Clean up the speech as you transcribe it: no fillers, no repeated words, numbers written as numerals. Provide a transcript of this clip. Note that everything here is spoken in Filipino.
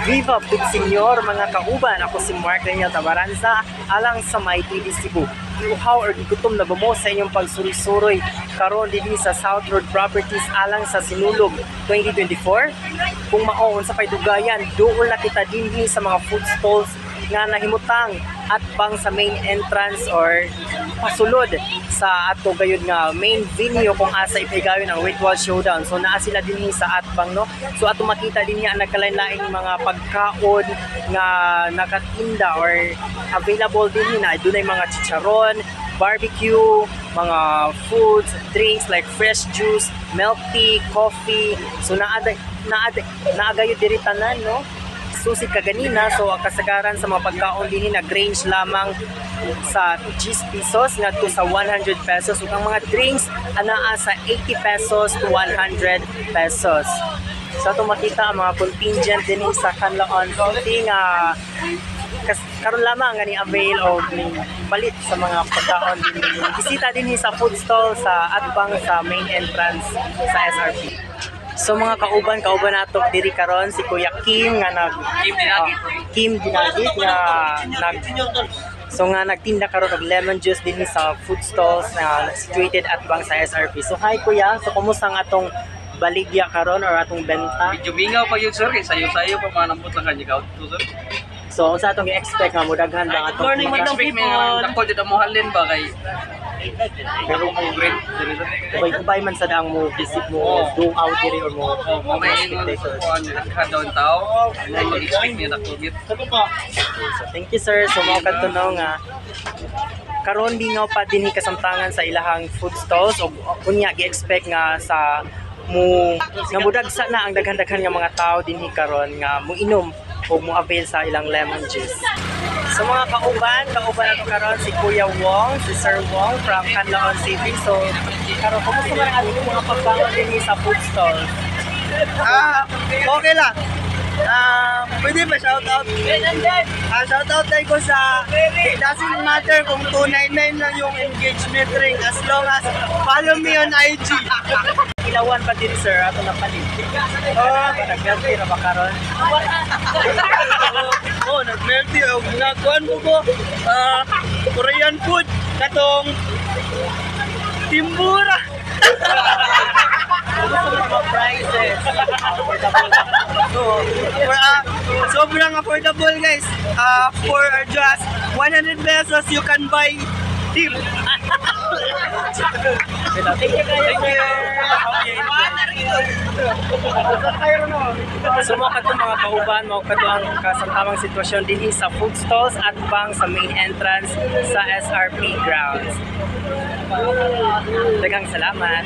Viva Food Senyor mga kauban, ako si Mark Daniel Tabaranza alang sa My TV Cebu. Iuhaw or gigutom na mo sa inyong pagsuri-suroy karon dinhi sa South Road Properties alang sa Sinulog 2024. Kung maoon sa paydugayan, duol na kita dinhi sa mga food stalls nga nahimutang at bang sa main entrance or pasulod sa ato gayud nga main venue kung asa ipigawin ang Ritual Showdown. So naa sila dinhi sa atbang no. So ato makita dinhi ang nagkalain-laing mga pagkaon nga nakatinda or available dinhi na dunay mga chicharon, barbecue, mga foods, drinks like fresh juice, milk tea, coffee. So naagayod diri tanan no. Susi kaganina, so ang kasagaran sa mga pagkaon din nag-range lamang sa 10 pesos ngadto sa 100 pesos ug ang mga drinks anaa sa 80 pesos to 100 pesos. So ato makita ang mga contingent din sa Canlaon County nga karon lamang nga ni avail o balit sa mga pagkaon din. Bisita din sa food stall sa atbang sa main entrance sa SRP. So mga kauban nato diri karon si Kuya Kim nga Kim Dinagit nga nagtinda karon og lemon juice dinhi sa food stalls na situated at bang sa SRP. So hi Kuya, so kumusta ang atong baligya karon or atong benta? Medyo mingaw pa yun sir, kay sayo-sayo pa manambot lang kanya sir. So sa atong i-expect nga mudaghan ba atong Morning madam people. Dako jud mo halin ba kay pero mo great diri sir. Ubay man sad ang mo visit mo do out diri or mo may expectation ko ang down tao. Mag-expect niya dako git. So thank you sir. So mao kadto nga karon bingaw pa dinhi kasamtangan sa ilahang food stalls og unya gi-expect nga sa mo nga mudagsa na ang daghan-daghan nga mga tao dinhi karon nga moinom o mo avail sa ilang lemon juice. So mga kauban nato karon si Kuya Wong, si Sir Wong from Canlaon City. So karon kumusta man ang ating mga pagkaon dinhi sa food stall? Okay lang. Pwede ba shoutout? Shoutout tayo ko sa it doesn't matter kung 299 lang yung engagement ring as long as follow me on IG. Ilawan pa din sir, ato na palit. Nag-melty na ba karon? Nag-melty. Nagkuhan mo ko Korean food katong timbura. Mga prices. So, sobrang affordable guys. For just 100 pesos you can buy tim. Thank you kayo. So mga mga kauban, mga ang kasamtamang sitwasyon din sa food stalls at bang sa main entrance sa SRP grounds. Daghang salamat.